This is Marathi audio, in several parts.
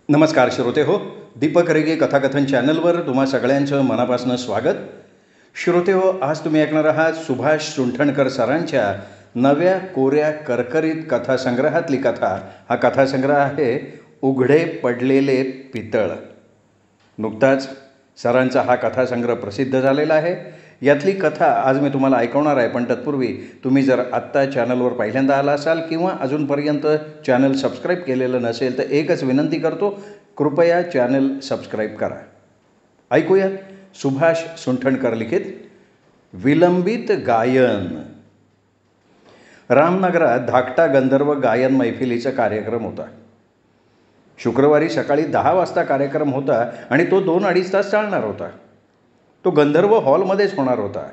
नमस्कार श्रोते हो, दीपक रेगे कथाकथन चॅनलवर तुम्हा सगळ्यांचं मनापासून स्वागत. श्रोते हो, आज तुम्ही ऐकणार आहात सुभाष सुंठणकर सरांच्या नव्या कोऱ्या करकरीत कथासंग्रहातली कथा. हा कथासंग्रह आहे उघडे पडलेले पितळ. नुकताच सरांचा हा कथासंग्रह प्रसिद्ध झालेला आहे. यातली कथा आज मी तुम्हाला ऐकवणार आहे, पण तत्पूर्वी तुम्ही जर आत्ता चॅनलवर पहिल्यांदा आला असाल किंवा अजूनपर्यंत चॅनल सबस्क्राईब केलेलं नसेल तर एकच विनंती करतो, कृपया चॅनल सबस्क्राईब करा. ऐकूयात सुभाष सुंठणकर लिखित विलंबित गायन. रामनगरात धाकटा गंधर्व गायन मैफिलीचा कार्यक्रम होता. शुक्रवारी सकाळी 10 वाजता कार्यक्रम होता आणि तो 2-2.5 तास चालणार होता. तो गंधर्व हॉलमध्येच होणार होता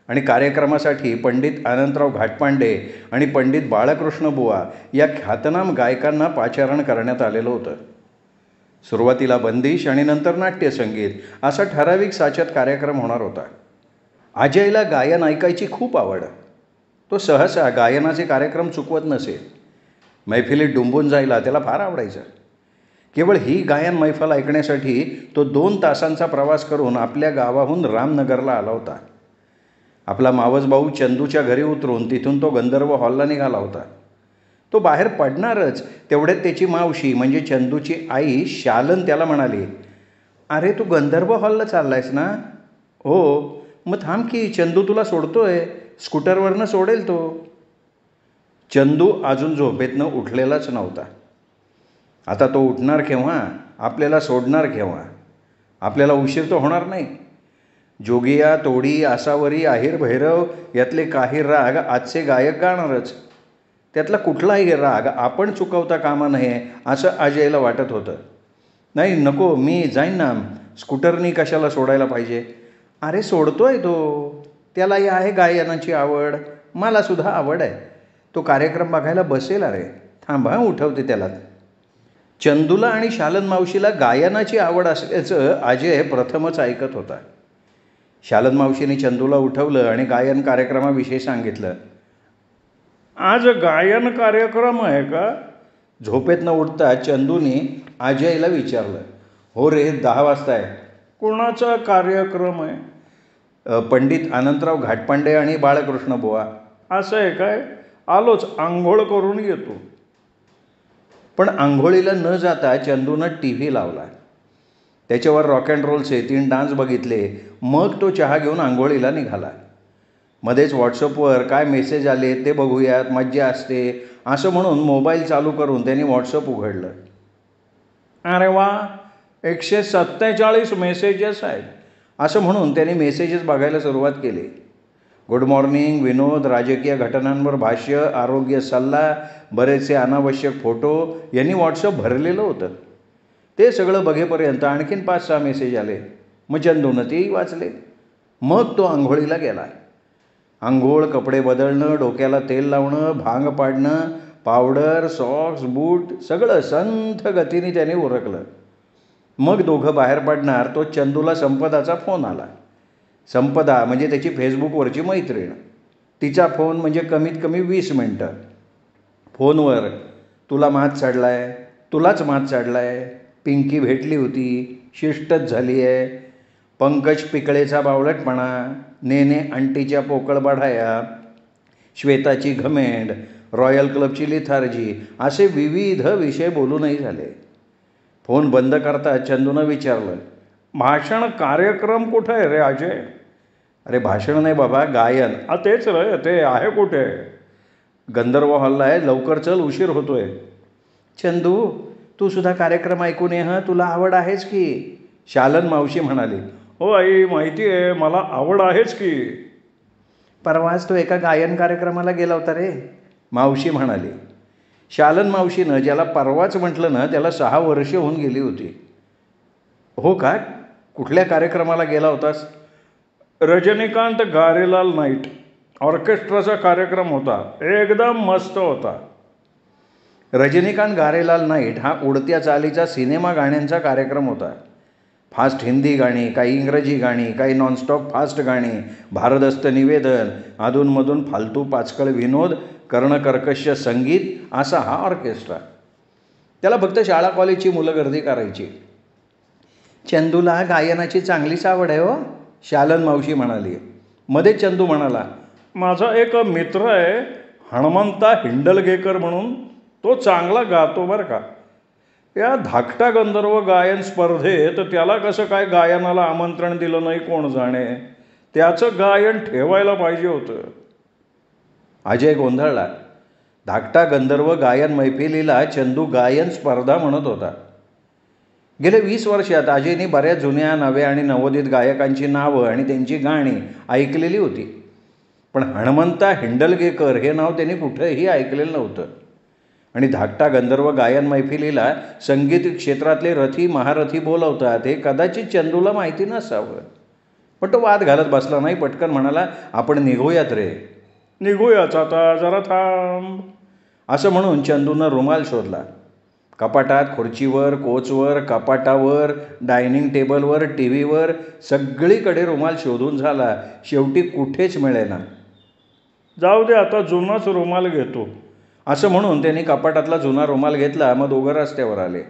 आणि कार्यक्रमासाठी पंडित अनंतराव घाटपांडे आणि पंडित बाळकृष्ण बुवा या ख्यातनाम गायकांना पाचारण करण्यात आलेलं होतं. सुरुवातीला बंदिश आणि नंतर नाट्यसंगीत असा ठराविक साच्यात कार्यक्रम होणार होता. अजयला गायन ऐकायची खूप आवड. तो सहसा गायनाचे कार्यक्रम चुकवत नसे. मैफिलीत डुंबून जायला त्याला फार आवडायचं. केवळ ही गायन मैफल ऐकण्यासाठी तो 2 तासांचा प्रवास करून आपल्या गावाहून रामनगरला आला होता. आपला मावसभाऊ चंदूच्या घरी उतरून तिथून तो गंधर्व हॉलला निघाला होता. तो बाहेर पडणारच तेवढ्यात त्याची मावशी म्हणजे चंदूची आई शालन त्याला म्हणाली, "अरे तू गंधर्व हॉलला चाललायस ना?" "हो." "मग थांब की, चंदू तुला सोडतोय, स्कूटरवरनं सोडेल तो." चंदू अजून झोपेतनं उठलेलाच नव्हता. आता तो उठणार केव्हा, आपल्याला सोडणार केव्हा? आपल्याला उशीर तर होणार नाही. जोगिया, तोडी, आसावरी, आहिर, भैरव यातले काही राग आजचे गायक गाणारच. त्यातला कुठलाही राग आपण चुकवता कामा नये असं अजयला वाटत होतं. "नाही नको, मी जाईन ना, स्कूटरनी कशाला सोडायला पाहिजे." "अरे सोडतोय तो, त्यालाही आहे गायनाची आवड, मलासुद्धा आवड आहे. तो कार्यक्रम बघायला बसेल. अरे थांबा, उठवते त्याला." चंदूला आणि शालन मावशीला गायनाची आवड असल्याचं अजय प्रथमच ऐकत होता. शालन मावशीने चंदूला उठवलं आणि गायन कार्यक्रमाविषयी सांगितलं. "आज गायन कार्यक्रम आहे का?" झोपेतनं उठता चंदूने अजयला विचारलं. "हो रे, 10 वाजता आहे." "कोणाचा कार्यक्रम आहे?" "पंडित अनंतराव घाटपांडे आणि बाळकृष्ण बुवा." "असं आहे काय? आलोच, आंघोळ करून येतो." पण आंघोळीला न जाता चंदूनं TV लावला. त्याच्यावर रॉक अँड रोलचे 3 डान्स बघितले. मग तो चहा घेऊन आंघोळीला निघाला. मध्येच व्हॉट्सअपवर काय मेसेज आले ते बघूयात, मज्जा असते असं म्हणून मोबाईल चालू करून त्यांनी व्हॉट्सअप उघडलं. "अरे वा, 147 मेसेजेस आहेत" असं म्हणून त्यांनी मेसेजेस बघायला सुरुवात केली. गुड मॉर्निंग, विनोद, राजकीय घटनांवर भाष्य, आरोग्य सल्ला, बरेचसे अनावश्यक फोटो यांनी व्हॉट्सअप भरलेलं होतं. ते सगळं बघेपर्यंत आणखीन 5-6 मेसेज आले. मग चंदूनं तेही वाचले. मग तो आंघोळीला गेला. आंघोळ, कपडे बदलणं, डोक्याला तेल लावणं, भांग पाडणं, पावडर, सॉक्स, बूट सगळं संथ गतीने त्याने उरकलं. मग दोघं बाहेर पडणार तो चंदूला संपदाचा फोन आला. संपदा म्हणजे त्याची फेसबुकवरची मैत्रीण. तिचा फोन म्हणजे कमीत कमी 20 मिनटं. फोनवर, "तुला मात चढलाय, तुलाच मात चढलाय, पिंकी भेटली होती, शिष्टच झाली आहे, पंकज पिकळेचा बावळटपणा, नेने आंटीच्या पोकळ बढाया, श्वेताची घमेंड, रॉयल क्लबची लिथार्जी असे विविध विषय बोलूनही झाले. फोन बंद करता चंदूनं विचारलं, "भाषण कार्यक्रम कुठं आहे रे अजय?" "अरे भाषण नाही बाबा, गायन." तेच रे, ते आहे कुठे?" "गंधर्व हॉलला आहे, लवकर चल, उशीर होतोय." "चंदू, तू सुद्धा कार्यक्रम ऐकून ये हं, तुला आवड आहेच की." शालन मावशी म्हणाली. "हो आई, माहिती आहे, मला आवड आहेच की." "परवाच तो एका गायन कार्यक्रमाला गेला होता रे." मावशी म्हणाली. शालन मावशीनं ज्याला परवाच म्हटलं ना, त्याला 6 वर्ष होऊन गेली होती. "हो का? कुठल्या कार्यक्रमाला गेला होतास?" "रजनीकांत गारेलाल नाईट ऑर्केस्ट्राचा कार्यक्रम होता, एकदम मस्त होता." रजनीकांत गारेलाल नाईट हा उडत्या चालीचा सिनेमा गाण्यांचा कार्यक्रम होता. फास्ट हिंदी गाणी, काही इंग्रजी गाणी, काही नॉनस्टॉप फास्ट गाणी, भारदस्त निवेदन, अधूनमधून फालतू पाचकळ विनोद, कर्णकर्कश संगीत असा हा ऑर्केस्ट्रा. त्याला फक्त शाळा कॉलेजची मुलं गर्दी करायची. चंदूला गायनाची चांगलीच आवड आहे हो, शालन मावशी म्हणाली. मध्ये चंदू म्हणाला, माझा एक मित्र आहे हणमंता हिंडलगेकर म्हणून, तो चांगला गातो बरं का. या धाकटा गंधर्व गायन स्पर्धेत त्याला कसं काय गायनाला आमंत्रण दिलं नाही कोण जाणे. त्याचं गायन ठेवायला पाहिजे होतं. अजय गोंधळला. धाकटा गंधर्व गायन मैफिलीला चंदू गायन स्पर्धा म्हणत होता. गेल्या 20 वर्षात अजयने बऱ्याच जुन्या, नव्या आणि नवोदित गायकांची नावं आणि त्यांची गाणी ऐकलेली होती. पण हणमंता हिंडलगेकर हे नाव त्यांनी कुठंही ऐकलेलं नव्हतं. आणि धाकटा गंधर्व गायन मैफिलीला संगीत क्षेत्रातले रथी महारथी बोलवतात हे कदाचित चंदूला माहिती नसावं. पण तो वाद घालत बसला नाही. पटकन म्हणाला, आपण निघूयात रे. निघूयाच आता, जरा थांब. असं म्हणून चंदूनं रुमाल शोधला. कपाटात, खुर्चीवर, कोचवर, कपाटावर, डायनिंग टेबलवर, टी व्हीवर सगळीकडे रुमाल शोधून झाला. शेवटी कुठेच मिळेना. जाऊ दे आता, जुनाच रुमाल घेतो. असं म्हणून त्यांनी कपाटातला जुना रुमाल घेतला. मग दोघं रस्त्यावर आले.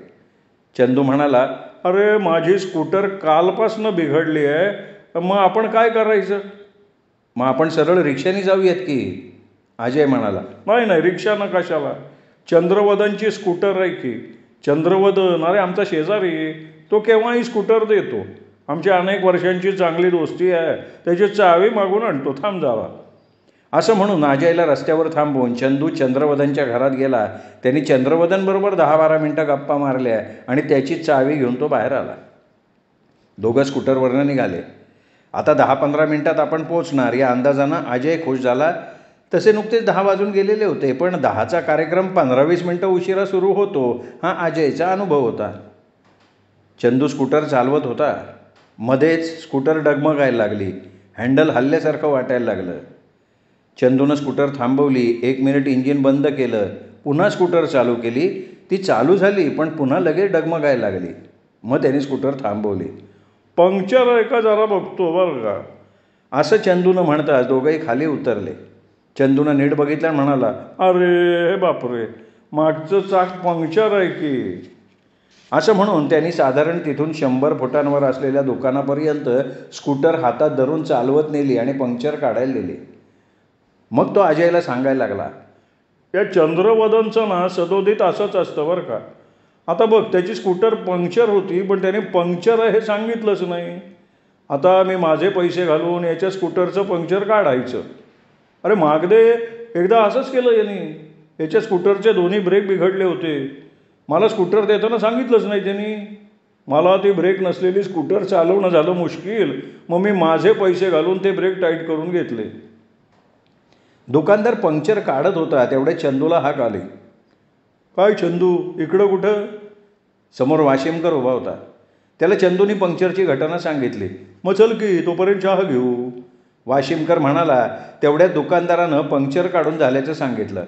चंदू म्हणाला, अरे माझी स्कूटर कालपासनं बिघडली आहे, मग आपण काय करायचं. मग आपण सरळ रिक्षाने जाऊयात की, अजय म्हणाला. नाही, रिक्षानं कशाला, चंद्रवदनची स्कूटर आहे की. चंद्रवदन, अरे आमचा शेजारी, तो केव्हाही स्कूटर देतो. आमची अनेक वर्षांची चांगली दोस्ती आहे, त्याची चावी मागून आणतो, थांब जावा. असं म्हणून अजयला रस्त्यावर थांबवून चंदू चंद्रवदनच्या घरात गेला. त्यांनी चंद्रवदनबरोबर 10-12 मिनटं गप्पा मारल्या आणि त्याची चावी घेऊन तो बाहेर आला. दोघं स्कूटरवरनं निघाले. आता 10-15 मिनटात आपण पोचणार या अंदाजानं अजय खुश झाला. तसे नुकतेच 10 वाजून गेलेले होते, पण 10चा कार्यक्रम 15-20 मिनटं उशिरा सुरू होतो हा अजयचा अनुभव होता. चंदू स्कूटर चालवत होता. मध्येच स्कूटर डगमगायला लागली. हँडल हल्ल्यासारखं वाटायला लागलं. चंदूनं स्कूटर थांबवली. 1 मिनिट इंजिन बंद केलं. पुन्हा स्कूटर चालू केली. ती चालू झाली पण पुन्हा लगेच डगमगायला लागली. मग त्याने स्कूटर थांबवली. पंक्चर आहे का जरा बघतो बरं का, असं चंदूनं म्हणताच दोघंही खाली उतरले. चंदूनं नीट बघितलं आणि म्हणाला, अरे बापरे, मागचं चाक पंक्चर आहे की. असं म्हणून त्यांनी साधारण तिथून 100 फुटांवर असलेल्या दुकानापर्यंत स्कूटर हातात धरून चालवत नेली आणि पंक्चर काढायला दिली. मग तो अजयला सांगायला लागला, या चंद्रवदनचं ना सदोदित असंच असतं बरं का. आता बघ, त्याची स्कूटर पंक्चर होती पण त्याने पंक्चर आहे हे सांगितलंच नाही. आता मी माझे पैसे घालून याच्या स्कूटरचं पंक्चर काढायचं. अरे मागदे एकदा असंच केलं यांनी. याच्या स्कूटरचे दोन्ही ब्रेक बिघडले होते. मला स्कूटर देताना सांगितलंच नाही त्यांनी. मला ती ब्रेक नसलेली स्कूटर चालवणं झालं मुश्किल. मग मी माझे पैसे घालून ते ब्रेक टाईट करून घेतले. दुकानदार पंक्चर काढत होता तेवढे चंदूला हाक आली. काय चंदू, इकडं कुठं. समोर वाशिमकर उभा होता. त्याला चंदूनी पंक्चरची घटना सांगितली. मग चल की तोपर्यंत चहा घेऊ. वाशिमकर म्हणाला. तेवढ्या दुकानदारानं पंक्चर काढून झाल्याचं सांगितलं.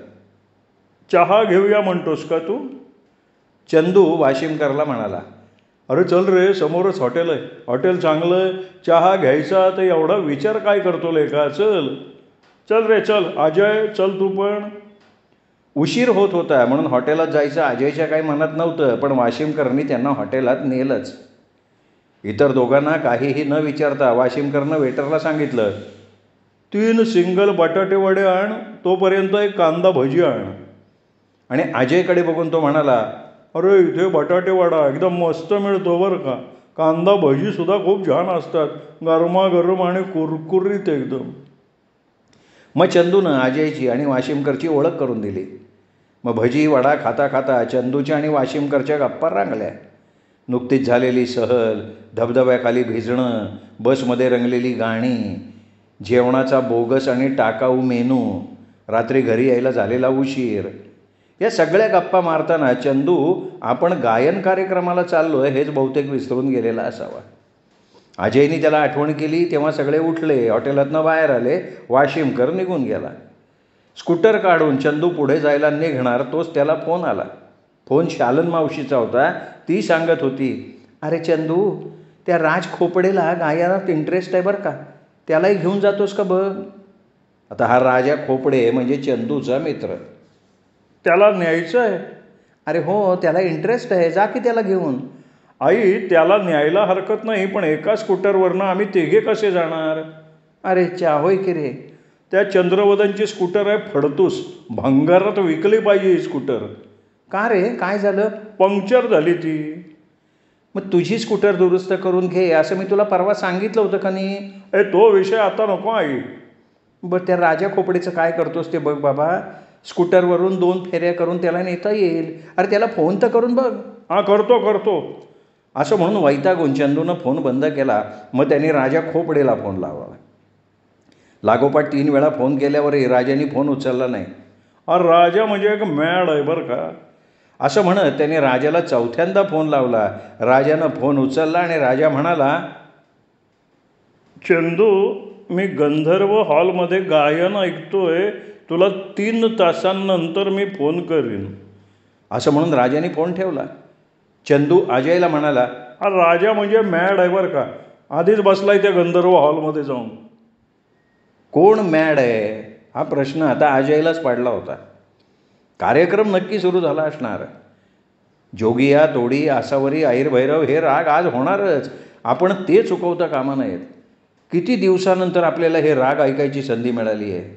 चहा घेऊया म्हणतोस का तू. चंदू वाशिमकरला म्हणाला, अरे चल रे, समोरच हॉटेल आहे, हॉटेल चांगलं आहे, चहा घ्यायचा तर एवढा विचार काय करतो लेका, चल चल रे चल. अजय चल तू पण. उशीर होत होता म्हणून हॉटेलात जायचं अजयच्या काही मनात नव्हतं, पण वाशिमकरनी त्यांना हॉटेलात नेलंच. इतर दोघांना काहीही न विचारता वाशिमकरनं वेटरला सांगितलं, 3 सिंगल बटाटे वडे आण, तोपर्यंत 1 कांदा भजी आण. आणि अजयकडे बघून तो म्हणाला, अरे इथे बटाटे वडा एकदम मस्त मिळतो बरं का, कांदा भजीसुद्धा खूप छान असतात, गरमागरम आणि कुरकुरीत एकदम. मग चंदूनं अजयची आणि वाशिमकरची ओळख करून दिली. मग भजी वडा खाता खाता चंदूच्या आणि वाशिमकरच्या गप्पा रांगल्या. नुकतीच झालेली सहल, धबधब्याखाली भिजणं, बसमध्ये रंगलेली गाणी, जेवणाचा बोगस आणि टाकाऊ मेनू, रात्री घरी यायला झालेला उशीर, या सगळ्या गप्पा मारताना चंदू आपण गायन कार्यक्रमाला चाललो आहे हेच बहुतेक विसरून गेलेला असावा. अजयनी त्याला आठवण केली तेव्हा सगळे उठले, हॉटेलातनं बाहेर आले. वाशिमकर निघून गेला. स्कूटर काढून चंदू पुढे जायला निघणार तोच त्याला फोन आला. फोन शालन मावशीचा होता. ती सांगत होती, अरे चंदू, त्या राज खोपडेला गायनात इंटरेस्ट आहे बरं का, त्यालाही घेऊन जातोस का बघ. आता हा राजा खोपडे म्हणजे चंदूचा मित्र. त्याला न्यायचं आहे. अरे हो, त्याला इंटरेस्ट आहे, जा की त्याला घेऊन. आई, त्याला न्यायला हरकत नाही, पण एका स्कूटरवरनं आम्ही तिघे कसे जाणार? अरे च्या, होय की रे. त्या चंद्रवदनची स्कूटर आहे फडतूस, भंगारात विकली पाहिजे ही स्कूटर. का रे, काय झालं? पंक्चर झाली ती. मग तुझी स्कूटर दुरुस्त करून घे, असं मी तुला परवा सांगितलं होतं का नाही? तो विषय आता नको आई. बरं, त्या राजा खोपडीचं काय करतोस ते बघ बाबा. स्कूटरवरून 2 फेऱ्या करून त्याला नेता येईल. अरे त्याला फोन तर करून बघ. हां, करतो. असं म्हणून वैतागून चंदूनं फोन बंद केला. मग त्यांनी राजा खोपडेला फोन लावला. लागोपाठ 3 वेळा फोन केल्यावरही राजाने फोन उचलला नाही. अरे राजा म्हणजे एक मॅड आहे बरं का. असं म्हणत त्याने राजाला 4थ्यांदा फोन लावला. राजानं फोन उचलला आणि राजा म्हणाला, चंदू, मी गंधर्व हॉलमध्ये गायन ऐकतोय, तुला 3 तासांनंतर मी फोन करीन. असं म्हणून राजाने फोन ठेवला. चंदू अजयला म्हणाला, हा राजा म्हणजे मॅड आहे बरं का, आधीच बसलाय त्या गंधर्व हॉलमध्ये जाऊन. कोण मॅड आहे हा प्रश्न आता अजयलाच पडला होता. कार्यक्रम नक्की सुरू झाला असणार. जोगिया, तोडी, आसावरी, ऐरभैरव हे राग आज होणारच. आपण ते चुकवता कामा नयेत. किती दिवसानंतर आपल्याला हे राग ऐकायची संधी मिळाली आहे.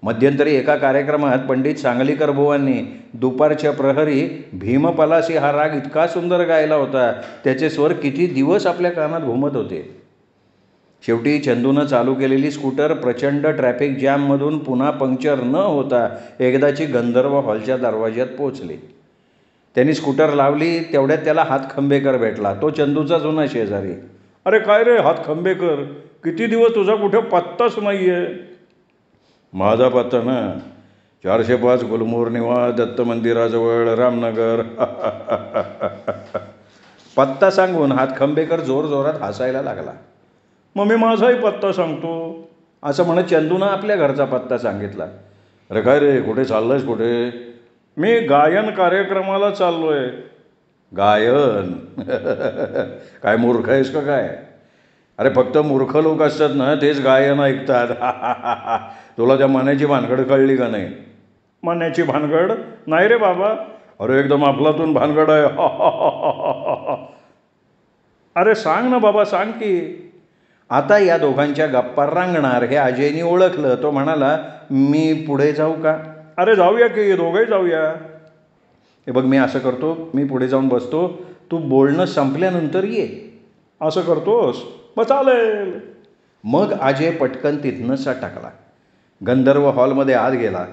मध्यंतरी एका कार्यक्रमात पंडित सांगलीकर बुवांनी दुपारच्या प्रहरी भीमपलासी हा राग इतका सुंदर गायला होता, त्याचे स्वर किती दिवस आपल्या कानात घुमत होते. शेवटी चंदूनं चालू केलेली स्कूटर प्रचंड ट्रॅफिक जॅममधून पुन्हा पंक्चर न होता एकदाची गंधर्व हॉलच्या दरवाज्यात पोचली. त्यांनी स्कूटर लावली तेवढ्यात त्याला हातखंबेकर भेटला, तो चंदूचा जुना शेजारी. अरे काय रे हातखंबेकर, किती दिवस तुझा कुठे पत्ताच नाही आहे? माझा पत्ता ना 405 गुलमोहर निवास, दत्त मंदिराजवळ, रामनगर. पत्ता सांगून हातखंबेकर जोरजोरात हसायला लागला. मग मी माझाही पत्ता सांगतो. असं म्हणत चंदूनं आपल्या घरचा पत्ता सांगितला. अरे काय रे, कुठे चाललंयस कुठे? मी गायन कार्यक्रमाला चाललोय. गायन? काय मूर्ख आहेस का काय? अरे फक्त मूर्ख लोक असतात ना तेच गायन ऐकतात. तुला त्या मनाची भानगड कळली का नाही? मनाची भानगड नाही रे बाबा. अरे एकदम अफलातून भानगड आहे. अरे सांग ना बाबा, सांग की. आता या दोघांच्या गप्पा रांगणार हे अजयनी ओळखलं. तो म्हणाला, मी पुढे जाऊ का? अरे जाऊया की, दोघंही जाऊया. हे बघ, मी असं करतो, मी पुढे जाऊन बसतो, तू बोलणं संपल्यानंतर ये. असं करतोस? मग चालेल. मग अजय पटकन तिथनं सटकला. गंधर्व हॉलमध्ये आत गेला.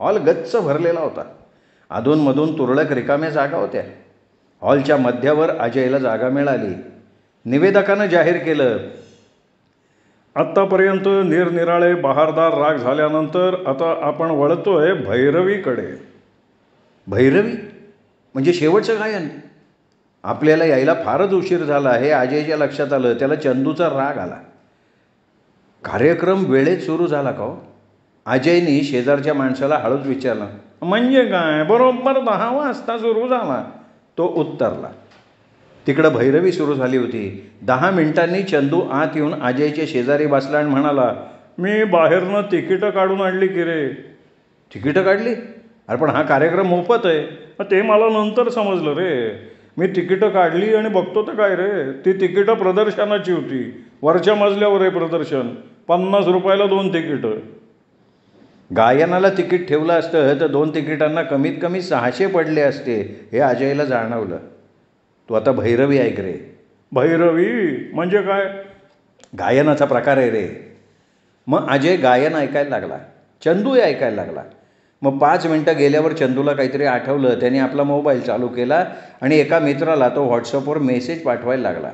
हॉल गच्च भरलेला होता. अधूनमधून तुरळक रिकाम्या जागा होत्या. हॉलच्या मध्यावर अजयला जागा मिळाली. निवेदकानं जाहीर केलं, आत्तापर्यंत निरनिराळे बहारदार राग झाल्यानंतर आता आपण वळतोय भैरवीकडे. भैरवी म्हणजे शेवटचं गायन? आपल्याला यायला फारच उशीर झाला हे अजयच्या लक्षात आलं. त्याला चंदूचा राग आला. कार्यक्रम वेळेत सुरू झाला का हो? अजयनी शेजारच्या माणसाला हळूच विचारलं. म्हणजे काय, बरोबर 10 वाजता सुरू झाला, तो उत्तरला. तिकडं भैरवी सुरू झाली होती. 10 मिनिटांनी चंदू आत येऊन अजयच्या शेजारी बसला आणि म्हणाला, मी बाहेरनं तिकीटं काढून आणली की रे. तिकीटं काढली? अरे पण हा कार्यक्रम मोफत आहे. ते मला नंतर समजलं रे. मी तिकीटं काढली आणि बघतो तर काय रे, ती तिकीटं प्रदर्शनाची होती. वरच्या मजल्यावर आहे प्रदर्शन. 50 रुपयाला 2 तिकीटं. गायनाला तिकीट ठेवलं असतं तर 2 तिकिटांना कमीत कमी 600 पडले असते हे अजयला जाणवलं. तू आता भैरवी ऐक रे. भैरवी म्हणजे काय? गायनाचा प्रकार आहे रे. मग अजय गायन ऐकायला लागला. चंदूही ऐकायला लागला. मग 5 मिनटं गेल्यावर चंदूला काहीतरी आठवलं. त्याने आपला मोबाईल चालू केला आणि एका मित्राला तो व्हॉट्सअपवर मेसेज पाठवायला लागला.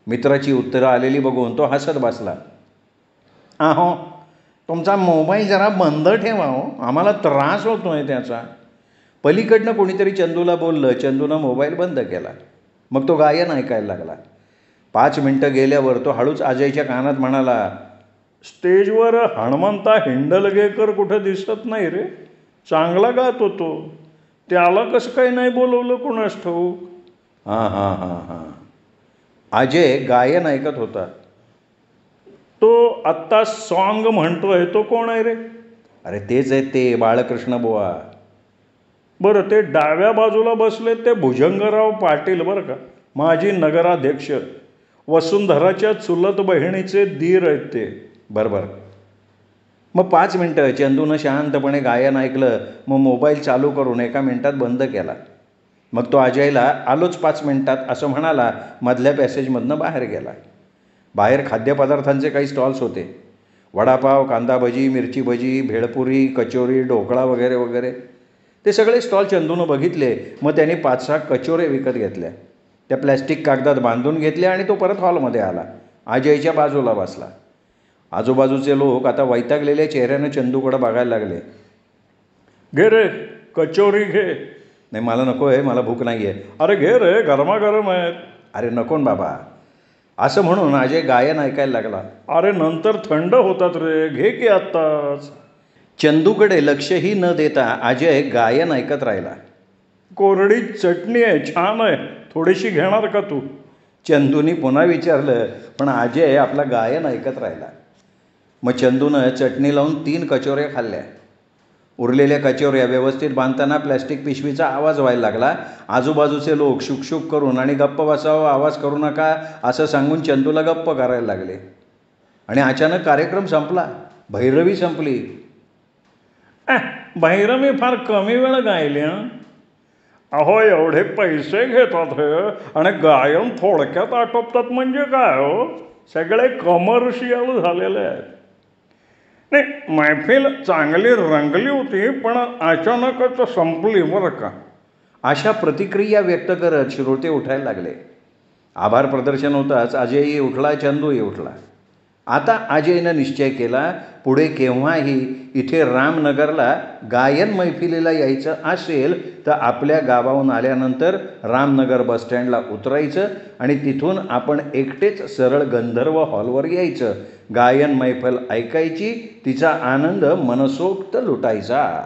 मित्राची उत्तरं आलेली बघून तो हसत बसला. अहो, तुमचा मोबाईल जरा बंद ठेवा हो, आम्हाला त्रास होतो आहे त्याचा. पलीकडनं कोणीतरी चंदूला बोललं. चंदूनं मोबाईल बंद केला. मग तो गायन ऐकायला लागला. 5 मिनटं गेल्यावर तो हळूच अजयच्या कानात म्हणाला, स्टेजवर हनुमंता हिंडलगेकर कुठं दिसत नाही रे. चांगला गातो तो. त्याला कसं काही नाही बोलवलं कोणास ठाऊक. हां. अजय गायन ऐकत होता. तो आत्ता सॉन्ग म्हणतोय तो कोण आहे रे? अरे तेच आहेत ते बाळकृष्ण बुवा. बरं, ते डाव्या बाजूला बसले ते भुजंगराव पाटील बरं का, माजी नगराध्यक्ष, वसुंधराच्या चुलत बहिणीचे दीर आहेत ते. बरोबर. मग 5 मिनटं चंदूनं शांतपणे गायन ऐकलं. मग मोबाईल चालू करून 1 मिनिटात बंद केला. मग तो अजयला आलोच 5 मिनिटात असं म्हणाला. मधल्या पॅसेजमधनं बाहेर गेला. बाहेर खाद्यपदार्थांचे काही स्टॉल्स होते. वडापाव, कांदा भजी, मिरची भजी, भेळपुरी, कचोरी, ढोकळा वगैरे वगैरे. ते सगळे स्टॉल चंदूनं बघितले. मग त्याने 5-6 कचोरे विकत घेतल्या. त्या प्लॅस्टिक कागदात बांधून घेतल्या आणि तो परत हॉलमध्ये आला. अजयच्या बाजूला बसला. आजूबाजूचे लोक आता वैतागलेल्या चेहऱ्यानं चंदूकडं बघायला लागले. घे रे कचोरी घे. नाही, मला नको आहे, मला भूक नाही आहे. अरे घे रे, गरमागरम आहेत. अरे नको ना बाबा. असं म्हणून अजय गायन ऐकायला लागला. अरे नंतर थंड होतात रे, घे की आत्ताच. चंदूकडे लक्षही न देता अजय गायन ऐकत राहिला. कोरडी चटणी आहे, छान आहे, थोडीशी घेणार का तू? चंदूनी पुन्हा विचारलं, पण अजय आपला गायन ऐकत राहिला. मग चंदूनं चटणी लावून 3 कचोऱ्या खाल्ल्या. उरलेल्या कचोऱ्या व्यवस्थित बांधताना प्लॅस्टिक पिशवीचा आवाज व्हायला लागला. आजूबाजूचे लोक शुकशुक करून आणि गप्प बसावं, आवाज करू नका असं सांगून चंदूला गप्प करायला लागले. आणि अचानक कार्यक्रम संपला. भैरवी संपली. भैरवी फार कमी वेळ गायली. अहो, एवढे पैसे घेतात हे आणि गायन थोडक्यात आटोपतात म्हणजे काय हो? सगळे कमर्शियल झालेले आहेत. नाही, मैफिल चांगली रंगली होती, पण अचानकच संपली बरं का. अशा प्रतिक्रिया व्यक्त करत श्रोते उठायला लागले. आभार प्रदर्शन होताच अजयही उठला, चंदूही उठला. आता अजयनं निश्चय केला, पुढे केव्हाही इथे रामनगरला गायन मैफिलीला यायचं असेल तर आपल्या गावाहून आल्यानंतर रामनगर बसस्टँडला उतरायचं आणि तिथून आपण एकटेच सरळ गंधर्व हॉलवर यायचं. गायन मैफल ऐकायची, तिचा आनंद मनसोक्त लुटायचा.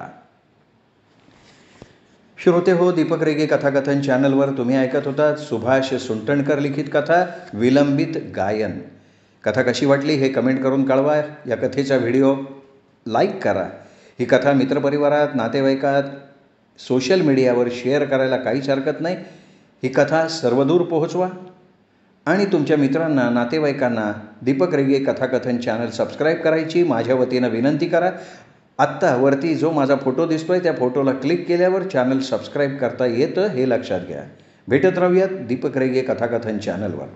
श्रोते हो, दीपक रेगे कथाकथन चॅनलवर तुम्ही ऐकत होतात सुभाष सुंटणकर लिखित कथा विलंबित गायन. कथा कशी वाटली हे कमेंट करून कळवा. या कथेचा व्हिडिओ लाईक करा. ही कथा मित्रपरिवारात, नातेवाईकात, सोशल मीडियावर शेअर करायला काहीच हरकत नाही. ही कथा सर्वदूर पोहोचवा आणि तुमच्या मित्रांना, नातेवाईकांना दीपक रेगे कथाकथन चॅनल सबस्क्राईब करायची माझ्या वतीनं विनंती करा. आत्ता वरती जो माझा फोटो दिसतोय त्या फोटोला क्लिक केल्यावर चॅनल सबस्क्राईब करता येतं हे लक्षात घ्या. भेटत राहूयात दीपक रेगे कथाकथन चॅनलवर.